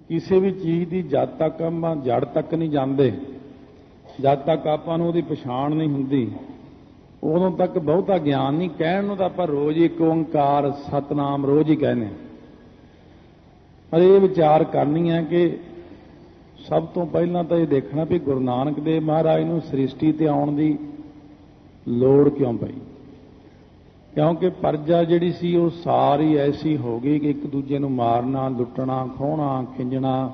ਕਿਸੇ ਵੀ ਚੀਜ਼ ਦੀ ਜਦ ਤੱਕ ਆਪਾਂ ਜੜ ਤੱਕ ਨਹੀਂ ਜਾਂਦੇ, ਜਦ ਤੱਕ ਆਪਾਂ ਨੂੰ ਉਹਦੀ ਪਛਾਣ ਨਹੀਂ ਹੁੰਦੀ, ਉਦੋਂ ਤੱਕ ਬਹੁਤਾ ਗਿਆਨ ਨਹੀਂ। ਕਹਿਣ ਨੂੰ ਤਾਂ ਆਪਾਂ ਰੋਜ਼ ਇੱਕ ਓੰਕਾਰ ਸਤਨਾਮ ਰੋਜ਼ ਹੀ ਕਹਿੰਦੇ, ਪਰ ਇਹ ਵਿਚਾਰ ਕਰਨੀ ਹੈ ਕਿ ਸਭ ਤੋਂ ਪਹਿਲਾਂ ਤਾਂ ਇਹ ਦੇਖਣਾ ਵੀ ਗੁਰੂ ਨਾਨਕ ਦੇਵ ਮਹਾਰਾਜ ਨੂੰ ਸ੍ਰਿਸ਼ਟੀ ਤੇ ਆਉਣ ਦੀ ਲੋੜ ਕਿਉਂ ਪਈ। ਕਿਉਂਕਿ ਪਰਜਾ ਜਿਹੜੀ ਸੀ ਉਹ ਸਾਰੀ ਐਸੀ ਹੋ ਗਈ ਕਿ ਇੱਕ ਦੂਜੇ ਨੂੰ ਮਾਰਨਾ, ਲੁੱਟਣਾ, ਖੋਹਣਾ, ਖਿੰਜਣਾ,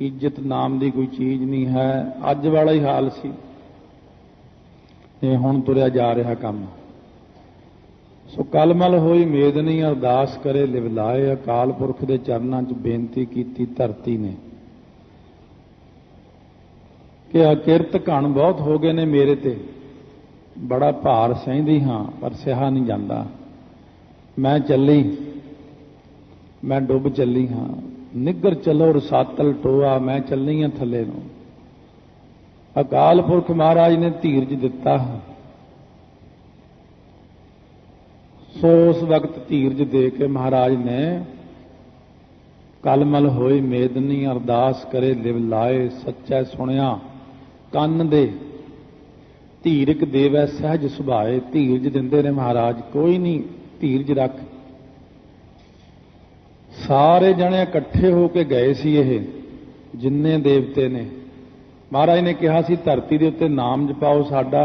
ਇੱਜ਼ਤ ਨਾਮ ਦੀ ਕੋਈ ਚੀਜ਼ ਨਹੀਂ ਹੈ। ਅੱਜ ਵਾਲਾ ਹੀ ਹਾਲ ਸੀ, ਇਹ ਹੁਣ ਤੁਰਿਆ ਜਾ ਰਿਹਾ ਕੰਮ। ਸੋ ਕਲਮਲ ਹੋਈ ਮੇਦਨੀ ਅਰਦਾਸ ਕਰੇ ਲਿਵਲਾਏ, ਅਕਾਲ ਪੁਰਖ ਦੇ ਚਰਨਾਂ 'ਚ ਬੇਨਤੀ ਕੀਤੀ ਧਰਤੀ ਨੇ ਕਿ ਅਕਿਰਤ ਘਣ ਬਹੁਤ ਹੋ ਗਏ ਨੇ ਮੇਰੇ ਤੇ, ਬੜਾ ਭਾਰ ਸਹਿੰਦੀ ਹਾਂ ਪਰ ਸਿਹਾ ਨਹੀਂ ਜਾਂਦਾ। ਮੈਂ ਚੱਲੀ, ਮੈਂ ਡੁੱਬ ਚੱਲੀ ਹਾਂ, ਨਿੱਗਰ ਚਲੋ ਰਸਾਤਲ ਟੋਆ, ਮੈਂ ਚੱਲੀ ਹਾਂ ਥੱਲੇ ਨੂੰ। ਅਕਾਲ ਪੁਰਖ ਮਹਾਰਾਜ ਨੇ ਧੀਰਜ ਦਿੱਤਾ। ਸੋ ਉਸ ਵਕਤ ਧੀਰਜ ਦੇ ਕੇ ਮਹਾਰਾਜ ਨੇ ਕਲਮਲ ਹੋਈ ਮੇਦਨੀ ਅਰਦਾਸ ਕਰੇ ਲਿਵ ਲਾਏ, ਸੱਚਾ ਸੁਣਿਆ ਕੰਨ ਦੇ, ਧੀਰਕ ਦੇਵੈ ਸਹਿਜ ਸੁਭਾਏ। ਧੀਰਜ ਦਿੰਦੇ ਨੇ ਮਹਾਰਾਜ, ਕੋਈ ਨਹੀਂ ਧੀਰਜ ਰੱਖ। ਸਾਰੇ ਜਣੇ ਇਕੱਠੇ ਹੋ ਕੇ ਗਏ ਸੀ, ਇਹ ਜਿੰਨੇ ਦੇਵਤੇ ਨੇ। ਮਹਾਰਾਜ ਨੇ ਕਿਹਾ ਸੀ ਧਰਤੀ ਦੇ ਉੱਤੇ ਨਾਮ ਜਪਾਓ ਸਾਡਾ।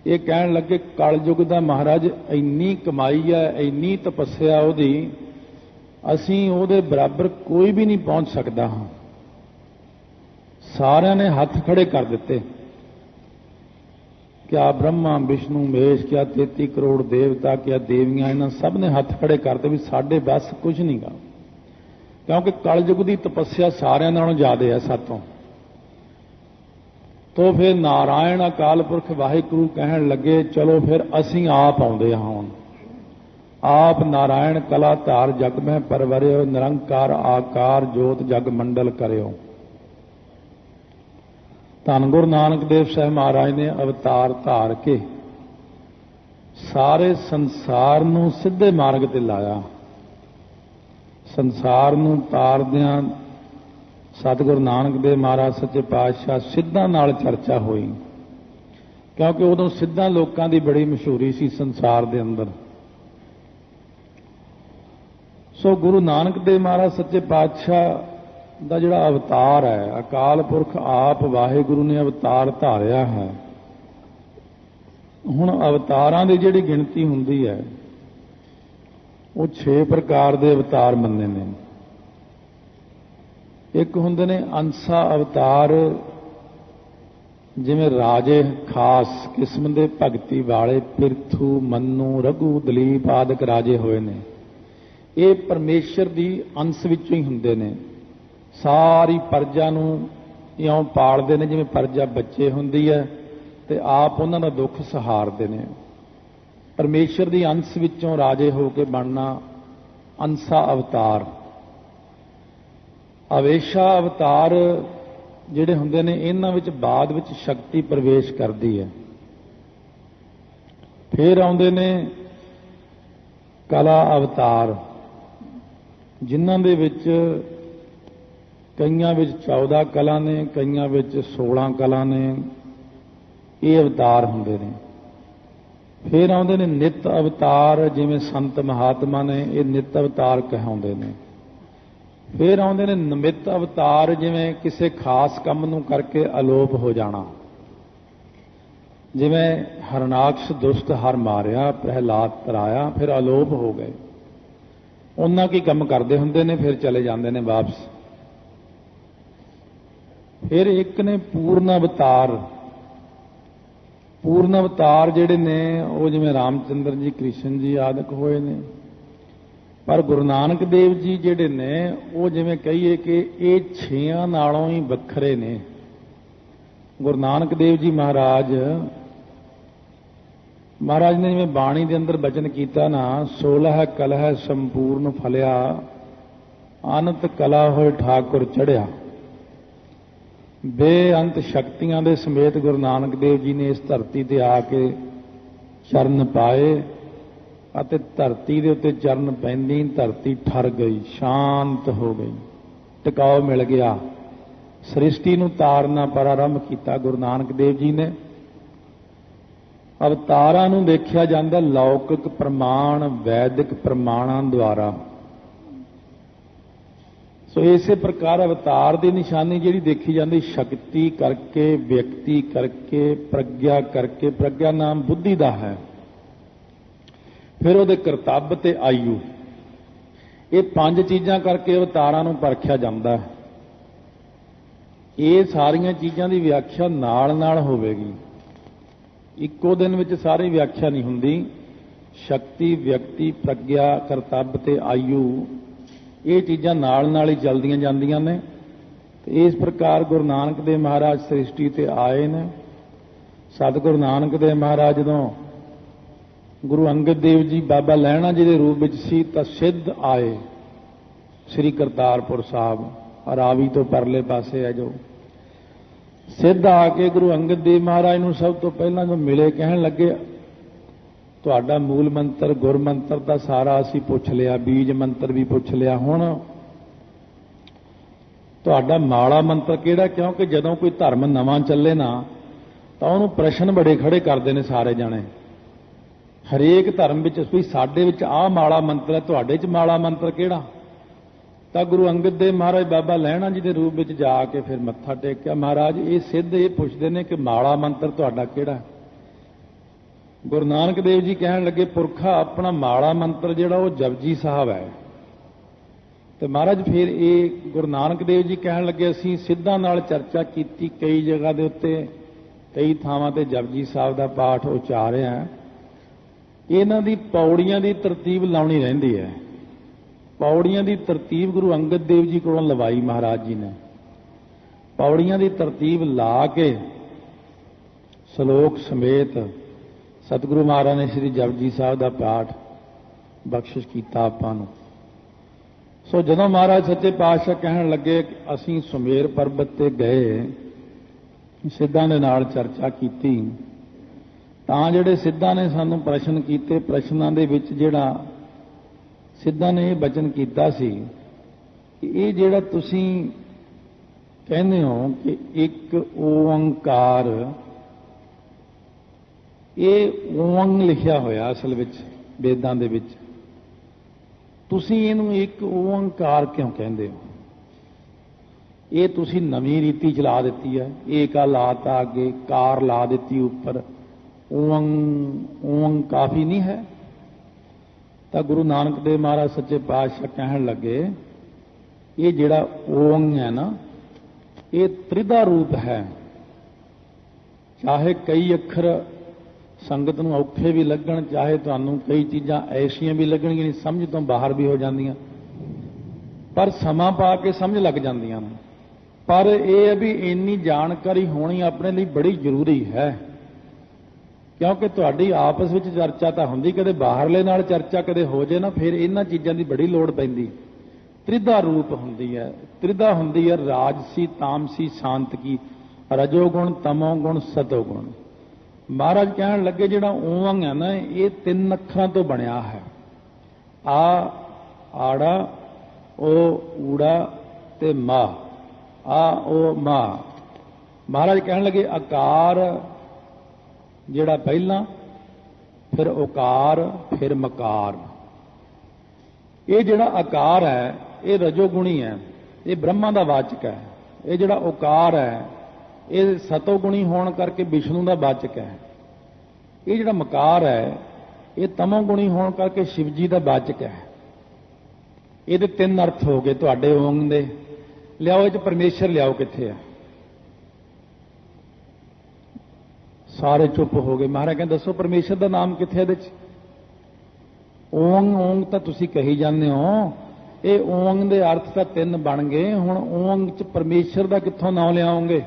ਇਹ ਕਹਿਣ ਲੱਗੇ ਕਲਯੁਗ ਦਾ ਮਹਾਰਾਜ ਇੰਨੀ ਕਮਾਈ ਹੈ, ਇੰਨੀ ਤਪੱਸਿਆ ਉਹਦੀ, ਅਸੀਂ ਉਹਦੇ ਬਰਾਬਰ ਕੋਈ ਵੀ ਨਹੀਂ ਪਹੁੰਚ ਸਕਦਾ ਹਾਂ। ਸਾਰਿਆਂ ਨੇ ਹੱਥ ਖੜੇ ਕਰ ਦਿੱਤੇ। ਕਿਆ ਬ੍ਰਹਮਾ ਵਿਸ਼ਨੂੰ ਮਹੇਸ਼, ਕਿਆ 33 ਕਰੋੜ ਦੇਵਤਾ, ਕਿਆ ਦੇਵੀਆਂ, ਇਹਨਾਂ ਸਭ ਨੇ ਹੱਥ ਖੜੇ ਕਰਤੇ ਵੀ ਸਾਡੇ ਬਸ ਕੁਝ ਨਹੀਂ ਗਾ। ਕਿਉਂਕਿ ਕਲਯੁਗ ਦੀ ਤਪੱਸਿਆ ਸਾਰਿਆਂ ਨਾਲੋਂ ਜ਼ਿਆਦਾ ਹੈ ਸਾਤੋਂ। ਤੋ ਫਿਰ ਨਾਰਾਇਣ ਅਕਾਲ ਪੁਰਖ ਵਾਹਿਗੁਰੂ ਕਹਿਣ ਲੱਗੇ ਚਲੋ ਫਿਰ ਅਸੀਂ ਆਪ ਆਉਂਦੇ ਹਾਂ। ਹੁਣ ਆਪ ਨਾਰਾਇਣ ਕਲਾ ਧਾਰ ਜਗ ਮਹਿ ਪਰਵਰਿਓ, ਨਿਰੰਕਾਰ ਆਕਾਰ ਜੋਤ ਜਗ ਮੰਡਲ ਕਰਿਓ। ਧੰਨ ਗੁਰੂ ਨਾਨਕ ਦੇਵ ਸਾਹਿਬ ਮਹਾਰਾਜ ਨੇ ਅਵਤਾਰ ਧਾਰ ਕੇ ਸਾਰੇ ਸੰਸਾਰ ਨੂੰ ਸਿੱਧੇ ਮਾਰਗ ਤੇ ਲਾਇਆ। ਸੰਸਾਰ ਨੂੰ ਤਾਰਦਿਆਂ ਸਤਿਗੁਰੂ ਨਾਨਕ ਦੇਵ ਮਹਾਰਾਜ ਸੱਚੇ ਪਾਤਸ਼ਾਹ ਸਿੱਧਾਂ ਨਾਲ ਚਰਚਾ ਹੋਈ, ਕਿਉਂਕਿ ਉਦੋਂ ਸਿੱਧਾਂ ਲੋਕਾਂ ਦੀ ਬੜੀ ਮਸ਼ਹੂਰੀ ਸੀ ਸੰਸਾਰ ਦੇ ਅੰਦਰ। ਸੋ ਗੁਰੂ ਨਾਨਕ ਦੇਵ ਮਹਾਰਾਜ ਸੱਚੇ ਪਾਤਸ਼ਾਹ ਦਾ ਜਿਹੜਾ ਅਵਤਾਰ ਹੈ, ਅਕਾਲ ਪੁਰਖ ਆਪ ਵਾਹਿਗੁਰੂ ਨੇ ਅਵਤਾਰ ਧਾਰਿਆ ਹੈ। ਹੁਣ ਅਵਤਾਰਾਂ ਦੀ ਜਿਹੜੀ ਗਿਣਤੀ ਹੁੰਦੀ ਹੈ ਉਹ 6 ਪ੍ਰਕਾਰ ਦੇ ਅਵਤਾਰ ਮੰਨੇ ਨੇ। ਇੱਕ ਹੁੰਦੇ ਨੇ ਅੰਸਾ ਅਵਤਾਰ, ਜਿਵੇਂ ਰਾਜੇ ਖਾਸ ਕਿਸਮ ਦੇ ਭਗਤੀ ਵਾਲੇ ਪਿਰਥੂ, ਮੰਨੂ, ਰਘੂ, ਦਲੀਪ ਆਦਿਕ ਰਾਜੇ ਹੋਏ ਨੇ। ਇਹ ਪਰਮੇਸ਼ਰ ਦੀ ਅੰਸ਼ ਵਿੱਚੋਂ ਹੀ ਹੁੰਦੇ ਨੇ। ਸਾਰੀ ਪਰਜਾ ਨੂੰ ਇਉਂ ਪਾਲਦੇ ਨੇ ਜਿਵੇਂ ਪਰਜਾ ਬੱਚੇ ਹੁੰਦੀ ਹੈ, ਤੇ ਆਪ ਉਹਨਾਂ ਦਾ ਦੁੱਖ ਸਹਾਰਦੇ ਨੇ। ਪਰਮੇਸ਼ਰ ਦੀ ਅੰਸ਼ ਵਿੱਚੋਂ ਰਾਜੇ ਹੋ ਕੇ ਬਣਨਾ ਅੰਸਾ ਅਵਤਾਰ। ਅਵੇਸ਼ਾ ਅਵਤਾਰ ਜਿਹੜੇ ਹੁੰਦੇ ਨੇ, ਇਹਨਾਂ ਵਿੱਚ ਬਾਅਦ ਵਿੱਚ ਸ਼ਕਤੀ ਪ੍ਰਵੇਸ਼ ਕਰਦੀ ਹੈ। ਫਿਰ ਆਉਂਦੇ ਨੇ ਕਲਾ ਅਵਤਾਰ, ਜਿਨ੍ਹਾਂ ਦੇ ਵਿੱਚ ਕਈਆਂ ਵਿੱਚ 14 ਕਲਾ ਨੇ, ਕਈਆਂ ਵਿੱਚ 16 ਕਲਾ ਨੇ। ਇਹ ਅਵਤਾਰ ਹੁੰਦੇ ਨੇ। ਫਿਰ ਆਉਂਦੇ ਨੇ ਨਿਤ ਅਵਤਾਰ, ਜਿਵੇਂ ਸੰਤ ਮਹਾਤਮਾ ਨੇ, ਇਹ ਨਿਤ ਅਵਤਾਰ ਕਹਾਉਂਦੇ ਨੇ। ਫਿਰ ਆਉਂਦੇ ਨੇ ਨਿਮਿਤ ਅਵਤਾਰ, ਜਿਵੇਂ ਕਿਸੇ ਖਾਸ ਕੰਮ ਨੂੰ ਕਰਕੇ ਅਲੋਪ ਹੋ ਜਾਣਾ। ਜਿਵੇਂ ਹਰਨਾਕਸ਼ ਦੁਸ਼ਟ ਹਰ ਮਾਰਿਆ, ਪ੍ਰਹਿਲਾਦ ਤਰਾਇਆ, ਫਿਰ ਅਲੋਪ ਹੋ ਗਏ। ਉਹਨਾਂ ਕੀ ਕੰਮ ਕਰਦੇ ਹੁੰਦੇ ਨੇ, ਫਿਰ ਚਲੇ ਜਾਂਦੇ ਨੇ ਵਾਪਸ। ਫਿਰ ਇੱਕ ਨੇ ਪੂਰਨ ਅਵਤਾਰ। ਪੂਰਨ ਅਵਤਾਰ ਜਿਹੜੇ ਨੇ ਉਹ ਜਿਵੇਂ ਰਾਮਚੰਦਰ ਜੀ, ਕ੍ਰਿਸ਼ਨ ਜੀ ਆਦਿਕ ਹੋਏ ਨੇ। ਪਰ ਗੁਰੂ ਨਾਨਕ ਦੇਵ ਜੀ ਜਿਹੜੇ ਨੇ ਉਹ ਜਿਵੇਂ ਕਹੀਏ ਕਿ ਇਹ 6 ਨਾਲੋਂ ਹੀ ਵੱਖਰੇ ਨੇ। ਗੁਰੂ ਨਾਨਕ ਦੇਵ ਜੀ ਮਹਾਰਾਜ ਨੇ ਜਿਵੇਂ ਬਾਣੀ ਦੇ ਅੰਦਰ ਬਚਨ ਕੀਤਾ ਨਾ, 16 ਕਲਹ ਸੰਪੂਰਨ ਫਲਿਆ, ਅਨੰਤ ਕਲਾ ਹੋਏ ਠਾਕੁਰ ਚੜ੍ਹਿਆ। ਬੇਅੰਤ ਸ਼ਕਤੀਆਂ ਦੇ ਸਮੇਤ ਗੁਰੂ ਨਾਨਕ ਦੇਵ ਜੀ ਨੇ ਇਸ ਧਰਤੀ ਤੇ ਆ ਕੇ ਚਰਨ ਪਾਏ, ਅਤੇ ਧਰਤੀ ਦੇ ਉੱਤੇ ਚਰਨ ਪੈਂਦੀ ਧਰਤੀ ਠਰ ਗਈ, ਸ਼ਾਂਤ ਹੋ ਗਈ, ਟਿਕਾਓ ਮਿਲ ਗਿਆ। ਸ੍ਰਿਸ਼ਟੀ ਨੂੰ ਤਾਰਨਾ ਪ੍ਰਾਰੰਭ ਕੀਤਾ ਗੁਰੂ ਨਾਨਕ ਦੇਵ ਜੀ ਨੇ। ਅਵਤਾਰਾਂ ਨੂੰ ਦੇਖਿਆ ਜਾਂਦਾ ਲੌਕਿਕ ਪ੍ਰਮਾਣ ਵੈਦਿਕ ਪ੍ਰਮਾਣਾਂ ਦੁਆਰਾ। ਸੋ ਇਸੇ ਪ੍ਰਕਾਰ ਅਵਤਾਰ ਦੀ ਨਿਸ਼ਾਨੀ ਜਿਹੜੀ ਦੇਖੀ ਜਾਂਦੀ ਸ਼ਕਤੀ ਕਰਕੇ, ਵਿਅਕਤੀ ਕਰਕੇ, ਪ੍ਰਗਿਆ ਕਰਕੇ। ਪ੍ਰਗਿਆ ਨਾਮ ਬੁੱਧੀ ਦਾ ਹੈ। ਫਿਰ ਉਹਦੇ ਕਰਤੱਵ ਤੇ ਆਯੂ, ਇਹ 5 ਚੀਜ਼ਾਂ ਕਰਕੇ ਅਵਤਾਰਾਂ ਨੂੰ ਪਰਖਿਆ ਜਾਂਦਾ ਹੈ। ਇਹ ਸਾਰੀਆਂ ਚੀਜ਼ਾਂ ਦੀ ਵਿਆਖਿਆ ਨਾਲ ਹੋਵੇਗੀ, ਇੱਕੋ ਦਿਨ ਵਿੱਚ ਸਾਰੀ ਵਿਆਖਿਆ ਨਹੀਂ ਹੁੰਦੀ। ਸ਼ਕਤੀ, ਵਿਅਕਤੀ, ਪ੍ਰਗਿਆ, ਕਰਤੱਵ ਤੇ ਆਯੂ, ਇਹ ਚੀਜ਼ਾਂ ਨਾਲ ਹੀ ਚੱਲਦੀਆਂ ਜਾਂਦੀਆਂ ਨੇ। ਤੇ ਇਸ ਪ੍ਰਕਾਰ ਗੁਰੂ ਨਾਨਕ ਦੇਵ ਮਹਾਰਾਜ ਸ੍ਰਿਸ਼ਟੀ ਤੇ ਆਏ ਨੇ। ਸਤਿਗੁਰੂ ਨਾਨਕ ਦੇਵ ਮਹਾਰਾਜ ਜਦੋਂ ਗੁਰੂ ਅੰਗਦ ਦੇਵ ਜੀ ਬਾਬਾ ਲਹਿਣਾ ਜੀ ਦੇ ਰੂਪ ਵਿੱਚ ਸੀ ਤਾਂ ਸਿੱਧ ਆਏ ਸ੍ਰੀ ਕਰਤਾਰਪੁਰ ਸਾਹਿਬ, ਰਾਵੀ ਤੋਂ ਪਰਲੇ ਪਾਸੇ ਹੈ ਜੋ ਸਿੱਧ ਆ ਕੇ ਗੁਰੂ ਅੰਗਦ ਦੇਵ ਮਹਾਰਾਜ ਨੂੰ ਸਭ ਤੋਂ ਪਹਿਲਾਂ ਜੋ ਮਿਲੇ, ਕਹਿਣ ਲੱਗੇ ਤੁਹਾਡਾ ਮੂਲ ਮੰਤਰ ਗੁਰ ਮੰਤਰ ਦਾ ਸਾਰਾ ਅਸੀਂ ਪੁੱਛ ਲਿਆ, ਬੀਜ ਮੰਤਰ ਵੀ ਪੁੱਛ ਲਿਆ, ਹੁਣ ਤੁਹਾਡਾ ਮਾਲਾ ਮੰਤਰ ਕਿਹੜਾ? ਕਿਉਂਕਿ ਜਦੋਂ ਕੋਈ ਧਰਮ ਨਵਾਂ ਚੱਲੇ ਨਾ ਤਾਂ ਉਹਨੂੰ ਪ੍ਰਸ਼ਨ ਬੜੇ ਖੜੇ ਕਰਦੇ ਨੇ ਸਾਰੇ ਜਾਣੇ। ਹਰੇਕ ਧਰਮ ਵਿੱਚ ਵੀ ਸਾਡੇ ਵਿੱਚ ਆਹ ਮਾਲਾ ਮੰਤਰ ਹੈ, ਤੁਹਾਡੇ 'ਚ ਮਾਲਾ ਮੰਤਰ ਕਿਹੜਾ? ਤਾਂ ਗੁਰੂ ਅੰਗਦ ਦੇਵ ਮਹਾਰਾਜ ਬਾਬਾ ਲਹਿਣਾ ਜੀ ਦੇ ਰੂਪ ਵਿੱਚ ਜਾ ਕੇ ਫਿਰ ਮੱਥਾ ਟੇਕਿਆ। ਮਹਾਰਾਜ ਇਹ ਸਿੱਧ ਇਹ ਪੁੱਛਦੇ ਨੇ ਕਿ ਮਾਲਾ ਮੰਤਰ ਤੁਹਾਡਾ ਕਿਹੜਾ? ਗੁਰੂ ਨਾਨਕ ਦੇਵ ਜੀ ਕਹਿਣ ਲੱਗੇ ਪੁਰਖਾ ਆਪਣਾ ਮਾਲਾ ਮੰਤਰ ਜਿਹੜਾ ਉਹ ਜਪਜੀ ਸਾਹਿਬ ਹੈ। ਤੇ ਮਹਾਰਾਜ ਫਿਰ ਇਹ ਗੁਰੂ ਨਾਨਕ ਦੇਵ ਜੀ ਕਹਿਣ ਲੱਗੇ ਅਸੀਂ ਸਿੱਧਾਂ ਨਾਲ ਚਰਚਾ ਕੀਤੀ, ਕਈ ਜਗ੍ਹਾ ਦੇ ਉੱਤੇ ਕਈ ਥਾਵਾਂ ਤੇ ਜਪਜੀ ਸਾਹਿਬ ਦਾ ਪਾਠ ਉਚਾਰਿਆ। ਇਹਨਾਂ ਦੀ ਪੌੜੀਆਂ ਦੀ ਤਰਤੀਬ ਲਾਉਣੀ ਰਹਿੰਦੀ ਹੈ। ਪੌੜੀਆਂ ਦੀ ਤਰਤੀਬ ਗੁਰੂ ਅੰਗਦ ਦੇਵ ਜੀ ਕੋਲੋਂ ਲਵਾਈ ਮਹਾਰਾਜ ਜੀ ਨੇ। ਪੌੜੀਆਂ ਦੀ ਤਰਤੀਬ ਲਾ ਕੇ ਸ਼ਲੋਕ ਸਮੇਤ ਸਤਿਗੁਰੂ ਮਹਾਰਾਜ ਨੇ ਸ੍ਰੀ ਜਪਜੀ ਸਾਹਿਬ ਦਾ ਪਾਠ ਬਖਸ਼ਿਸ਼ ਕੀਤਾ ਆਪਾਂ ਨੂੰ। ਸੋ ਜਦੋਂ ਮਹਾਰਾਜ ਸੱਚੇ ਪਾਤਸ਼ਾਹ ਕਹਿਣ ਲੱਗੇ ਅਸੀਂ ਸੁਮੇਰ ਪਰਬਤ ਤੇ ਗਏ, ਸਿੱਧਾਂ ਦੇ ਨਾਲ ਚਰਚਾ ਕੀਤੀ, ਤਾਂ ਜਿਹੜੇ ਸਿੱਧਾਂ ਨੇ ਸਾਨੂੰ ਪ੍ਰਸ਼ਨ ਕੀਤੇ, ਪ੍ਰਸ਼ਨਾਂ ਦੇ ਵਿੱਚ ਜਿਹੜਾ ਸਿੱਧਾਂ ਨੇ ਇਹ ਬਚਨ ਕੀਤਾ ਸੀ ਕਿ ਇਹ ਜਿਹੜਾ ਤੁਸੀਂ ਕਹਿੰਦੇ ਹੋ ਕਿ ਇੱਕ ਓੰਕਾਰ, ਇਹ ਓੰਗ ਲਿਖਿਆ ਹੋਇਆ ਅਸਲ ਵਿੱਚ ਵੇਦਾਂ ਦੇ ਵਿੱਚ, ਤੁਸੀਂ ਇਹਨੂੰ ਇੱਕ ਓੰਕਾਰ ਕਿਉਂ ਕਹਿੰਦੇ ਹੋ? ਇਹ ਤੁਸੀਂ ਨਵੀਂ ਰੀਤੀ ਚਲਾ ਦਿੱਤੀ ਹੈ। ਏਕਾ ਲਾਤਾ ਅੱਗੇ, ਕਾਰ ਲਾ ਦਿੱਤੀ ਉੱਪਰ, ਓੰਗ ਕਾਫੀ ਨਹੀਂ ਹੈ। ਤਾਂ ਗੁਰੂ ਨਾਨਕ ਦੇਵ ਮਹਾਰਾਜ ਸੱਚੇ ਪਾਤਸ਼ਾਹ ਕਹਿਣ ਲੱਗੇ ਇਹ ਜਿਹੜਾ ਓੰਗ ਹੈ ਨਾ, ਇਹ ਤ੍ਰਿਧਾ ਰੂਪ ਹੈ। ਚਾਹੇ ਕਈ ਅੱਖਰ ਸੰਗਤ ਨੂੰ ਔਖੇ ਵੀ ਲੱਗਣ, ਚਾਹੇ ਤੁਹਾਨੂੰ ਕਈ ਚੀਜ਼ਾਂ ਐਸੀਆਂ ਵੀ ਲੱਗਣਗੀਆਂ ਸਮਝ ਤੋਂ ਬਾਹਰ ਵੀ ਹੋ ਜਾਂਦੀਆਂ, ਪਰ ਸਮਾਂ ਪਾ ਕੇ ਸਮਝ ਲੱਗ ਜਾਂਦੀਆਂ ਨੇ। ਪਰ ਇਹ ਹੈ ਵੀ ਇੰਨੀ ਜਾਣਕਾਰੀ ਹੋਣੀ ਆਪਣੇ ਲਈ ਬੜੀ ਜ਼ਰੂਰੀ ਹੈ, ਕਿਉਂਕਿ ਤੁਹਾਡੀ ਆਪਸ ਵਿੱਚ ਚਰਚਾ ਤਾਂ ਹੁੰਦੀ, ਕਦੇ ਬਾਹਰਲੇ ਨਾਲ ਚਰਚਾ ਕਦੇ ਹੋ ਜੇ ਨਾ, ਫਿਰ ਇਹਨਾਂ ਚੀਜ਼ਾਂ ਦੀ ਬੜੀ ਲੋੜ ਪੈਂਦੀ। ਤ੍ਰਿਧਾ ਰੂਪ ਹੁੰਦੀ ਹੈ, ਤ੍ਰਿਧਾ ਹੁੰਦੀ ਹੈ ਰਾਜਸੀ, ਤਾਮਸੀ, ਸ਼ਾਂਤ ਕੀ, ਰਜੋਗੁਣ, ਤਮੋਗੁਣ, ਸਤੋਗੁਣ। ਮਹਾਰਾਜ ਕਹਿਣ ਲੱਗੇ ਜਿਹੜਾ ਓੰਗ ਹੈ ਨਾ, ਇਹ 3 ਅੱਖਰਾਂ ਤੋਂ ਬਣਿਆ ਹੈ। ਆ, ਆੜਾ, ਓ, ਊੜਾ ਤੇ ਮਾ, ਆ, ਓ, ਮਾ। ਮਹਾਰਾਜ ਕਹਿਣ ਲੱਗੇ ਆਕਾਰ ਜਿਹੜਾ ਪਹਿਲਾਂ, ਫਿਰ ਓਕਾਰ, ਫਿਰ ਮਕਾਰ। ਇਹ ਜਿਹੜਾ ਆਕਾਰ ਹੈ ਇਹ ਰਜੋਗੁਣੀ ਹੈ, ਇਹ ਬ੍ਰਹਮਾ ਦਾ ਵਾਚਕ ਹੈ। ਇਹ ਜਿਹੜਾ ਓਕਾਰ ਹੈ ਇਹ ਸਤੋਗੁਣੀ ਹੋਣ ਕਰਕੇ ਵਿਸ਼ਨੂੰ ਦਾ ਵਾਚਕ ਹੈ। ਇਹ ਜਿਹੜਾ ਮਕਾਰ ਹੈ ਇਹ ਤਮੋਗੁਣੀ ਹੋਣ ਕਰਕੇ ਸ਼ਿਵ ਜੀ ਦਾ ਵਾਚਕ ਹੈ। ਇਹਦੇ 3 ਅਰਥ ਹੋ ਗਏ ਤੁਹਾਡੇ ਓੰਗ ਦੇ। ਲਿਆਓ ਇਹ 'ਚ ਪਰਮੇਸ਼ਰ ਲਿਆਓ, ਕਿੱਥੇ ਹੈ? ਸਾਰੇ ਚੁੱਪ ਹੋ ਗਏ। ਮਹਾਰਾਜ ਕਹਿੰਦੇ ਦੱਸੋ ਪਰਮੇਸ਼ਰ ਦਾ ਨਾਮ ਕਿੱਥੇ ਇਹਦੇ 'ਚ? ਓੰਗ ਤਾਂ ਤੁਸੀਂ ਕਹੀ ਜਾਂਦੇ ਹੋ, ਇਹ ਓੰਗ ਦੇ ਅਰਥ ਤਾਂ 3 ਬਣ ਗਏ, ਹੁਣ ਓੰਗ 'ਚ ਪਰਮੇਸ਼ਰ ਦਾ ਕਿੱਥੋਂ ਨਾਮ ਲਿਆਓਗੇ?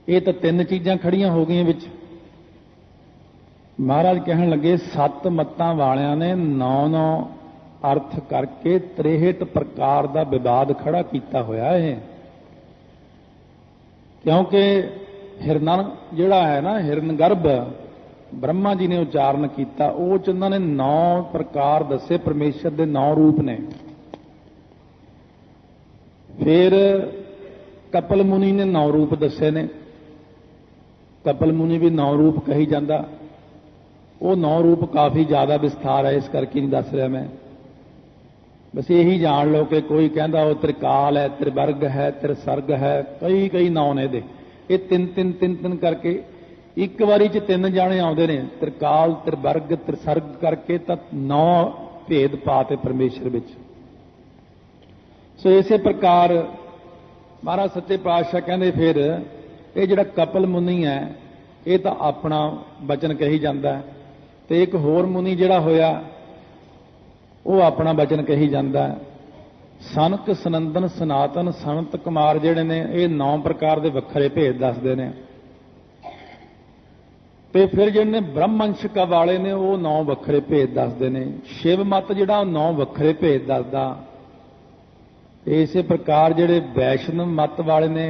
ਇਹ ਤਾਂ 3 ਚੀਜ਼ਾਂ ਖੜੀਆਂ ਹੋ ਗਈਆਂ ਵਿੱਚ। ਮਹਾਰਾਜ ਕਹਿਣ ਲੱਗੇ 7 ਮੱਤਾਂ ਵਾਲਿਆਂ ਨੇ 9 ਅਰਥ ਕਰਕੇ 63 ਪ੍ਰਕਾਰ ਦਾ ਵਿਵਾਦ ਖੜਾ ਕੀਤਾ ਹੋਇਆ ਹੈ। ਕਿਉਂਕਿ ਹਿਰਨ ਜਿਹੜਾ ਹੈ ਨਾ, ਹਿਰਨ ਗਰਭ ਬ੍ਰਹਮਾ ਜੀ ਨੇ ਉਚਾਰਨ ਕੀਤਾ, ਉਹ 'ਚ ਉਹਨਾਂ ਨੇ 9 ਪ੍ਰਕਾਰ ਦੱਸੇ, ਪਰਮੇਸ਼ਰ ਦੇ 9 ਰੂਪ ਨੇ। फिर कपिल मुनि ने 9 रूप दसे ने। कपिल मुनि भी 9 रूप कही जाता। वो 9 रूप काफ़ी ज़्यादा विस्तार है, इस करके नहीं दस रहा मैं। बस यही जान लो कि कोई कहता वो त्रिकाल है, त्रिवर्ग है, त्रिसर्ग है, कई कई नाम ने दे। ये तीन तीन तीन तीन करके एक बारी च 3 जाने आते हैं। त्रिकाल, त्रिवर्ग, त्रिसर्ग करके तो 9 भेद पाते परमेश्वर विच। सो इसे प्रकार महाराज सच्चे पातशाह कहते फिर ये जिहड़ा कपिल मुनि है ये तो अपना बचन कही जाता है, तो एक होर मुनि जिहड़ा होया वो अपना बचन कही जाता है। सनक, सनंदन, सनातन, संत कुमार जिहड़े ने ये 9 प्रकार के वखरे भेद दसदे ने। ते फिर जिहड़े ब्रह्मंशक वाले ने वो 9 वखरे भेद दसदे ने। शिव मत जिहड़ा 9 वखरे भेद दसदा। इसे प्रकार जिहड़े वैष्णव मत वाले ने,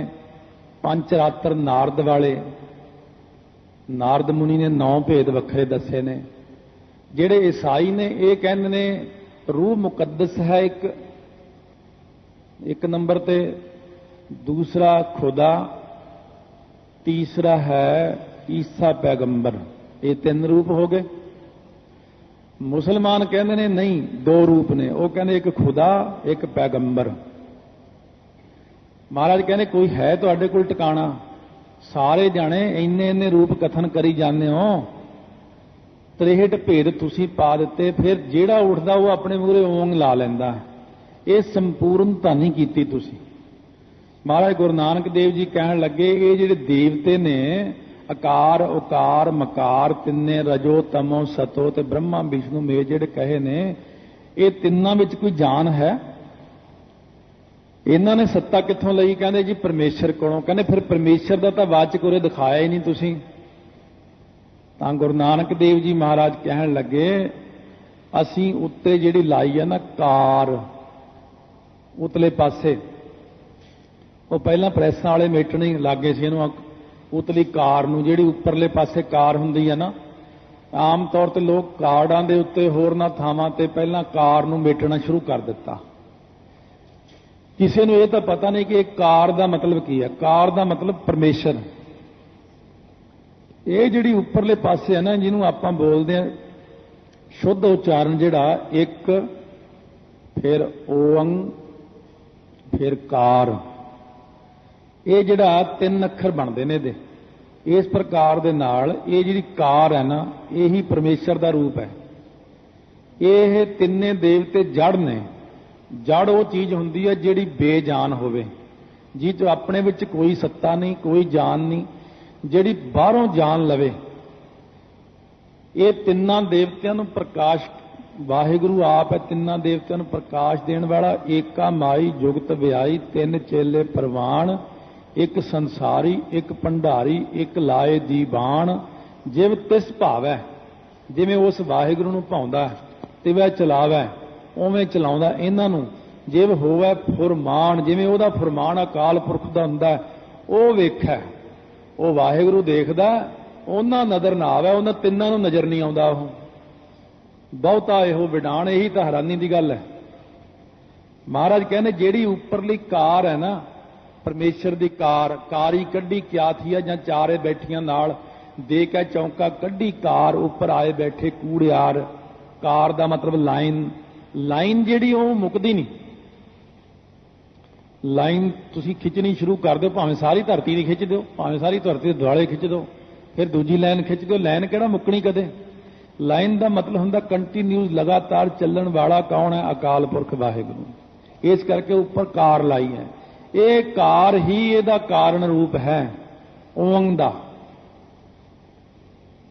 पंचरात्र नारद वाले, नारद मुनि ने 9 भेद वखरे दसे ने। जिहड़े ईसाई ने ये कहंदे ने रूह मुकद्दस है एक नंबर ते, दूसरा खुदा, तीसरा है ईसा पैगंबर। ये 3 रूप हो गए। मुसलमान कहते ने नहीं 2 रूप ने, वो कहते एक खुदा एक पैगंबर। महाराज कहते कोई है तुहाडे कोल टिकाणा? सारे जाने इन्ने इन्ने रूप कथन करी जाने हो, 63 भेद तुसी पा दिते, फिर जेड़ा उठदा वो अपने मूहरे ओंग ला लैंदा। ये संपूर्णता नहीं कीती तुसी। महाराज गुरु नानक देव जी कहण लगे ये जिहड़े देवते ने आकार, उकार, मकार, तिन्ने रजो तमो सतो ते ब्रह्मा विष्णु मेह जिहड़े कहे ने, ये तिन्नां विच कोई जान है? इन्हां ने सत्ता कित्थों लई? कहंदे जी परमेश्वर कोलों। कहंदे फिर परमेश्वर दा तां वाचक उरे दिखाया ही नहीं तुसीं। तां गुरु नानक देव जी महाराज कहण लगे असीं उत्ते जिहड़ी लाई है ना कार, उतले पासे वो पहलां प्रैसां वाले मेटणे लागे सी इहनूं उतली कार नूं, जिहड़ी उपरले पासे कार हुंदी है ना, आम तौर ते लोग कार्डां दे उत्ते होरनां थावां ते पहलां कार नूं मेटਣਾ शुरू कर दिता। किसी नूं ਇਹ ਤਾਂ पता नहीं कि एक कार ਦਾ मतलब की है। कार ਦਾ मतलब परमेश्वर। ਇਹ ਜਿਹੜੀ ਉੱਪਰਲੇ ਪਾਸੇ ਹੈ ਨਾ ਜਿਹਨੂੰ ਆਪਾਂ ਬੋਲਦੇ ਆ शुद्ध उच्चारण जिहड़ा एक, फिर ओंग, फिर कार, ये जिहड़ा 3 अखर बनते ने दे। इस प्रकार दे नाल ये जिहड़ी कार है ना यही परमेश्वर का रूप है। ये तिन्ने देवते जड़ ने। जड़ वो चीज़ हुंदी है जिहड़ी बेजान होवे, जिह च अपने विच कोई सत्ता नहीं, कोई जान नहीं, जिहड़ी बाहरों जान लवे। ये तिन्ना देवतियां नूं प्रकाश, वाहिगुरु आप है तिन्ना देवतियां नूं प्रकाश देण वाला। एका माई जुगत व्याई, 3 चेले परवान, एक संसारी, एक भंडारी, एक लाए दीवान। जिव तिस भावै, जिवें उस वाहिगुरु नूं भाउंदा तिवै चलावै, उवें चलाउंदा इन्हां नूं। जिव होवै फुरमान, जिवें उहदा फुरमान अकाल पुरख दा हुंदा ओह वेखै, ओह वाहिगुरु देखदा, उन्हां नज़र ना आवे, उन्हां तिन्नां नूं नज़र नहीं आउंदा। ओह बहुता इहो विडाण, यही तां हैरानी दी गल है। महाराज कहने जिहड़ी उपरली कार है ना परमेश्वर दी कार, कारी कड्डी क्या थी है, जां चारे बैठियां नाल दे के चौंका कड्डी कार, उपर आए बैठे कूड़ियार। कार दा मतलब लाइन। लाइन जिहड़ी ओह मुकदी नहीं। लाइन तुसीं खिंचनी शुरू कर दो, भावें सारी धरती दी खिंच दो, भावें सारी धरती दे दुआले खिंच दो, फिर दूजी लाइन खिंच दो, लाइन किहड़ा मुकनी कदे। लाइन का मतलब हुंदा कंटीन्यूस लगातार चलण वाला। कौन है? अकाल पुरख वाहिगुरु। इस करके ऊपर कार लाई है। ये कार ही इहदा कारण रूप है ओंग दा।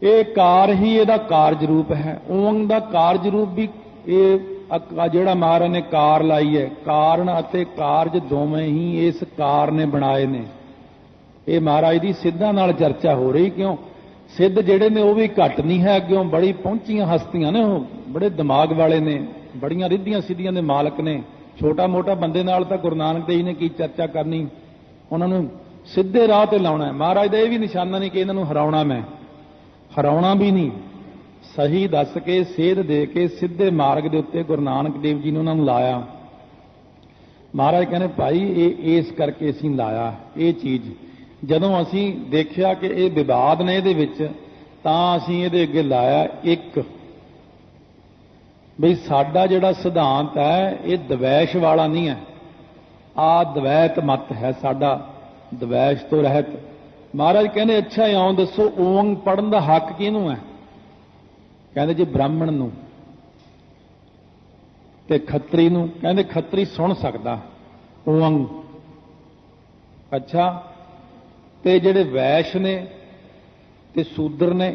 ये कार ही इहदा कार्ज रूप है। ओंग दा कार्ज रूप भी ये जिहड़ा महाराज ने कार लाई है, कारण अते कारज दोवें ही इस कार ने बनाए ने। ये महाराज की सिद्धां नाल चर्चा हो रही। क्यों? सिद्ध जिहड़े ने वो भी घट नहीं है, अग्यों बड़ी पहुंचियां हस्तियां ने, वो बड़े दिमाग वाले ने, बड़ियां रिद्धियां सिद्धियां दे मालक ने। छोटा मोटा बंदे नाल तां गुरु नानक देव ने की चर्चा करनी, उन्होंने सीधे राह ते लाउणा है। महाराज दा ये भी निशाना नहीं कि इन्हां नूं हराउणा, मैं हराउणा भी नहीं, सही दस के सेध दे के सीधे मार्ग के उत्ते गुरु नानक देव जी ने उन्होंने लाया। महाराज कहने भाई ये इस करके असीं लाया ये चीज़। जदों असीं देखिया कि ये विवाद ने इहदे विच, तां असीं इहदे अगे लाया एक बई साडा जिहड़ा सिद्धांत है ये द्वैश वाला नहीं है, आ द्वैत मत है साडा, द्वैश तो रहत। महाराज कहने अच्छा इउं दसो ओंग पढ़न दा हक किहनूं है? कहंदे जी ब्राह्मण नूं ते खत्तरी नूं। कहंदे खत्तरी सुन सकदा ओंग। अच्छा ते जिहड़े वैश ने ते शूद्र ने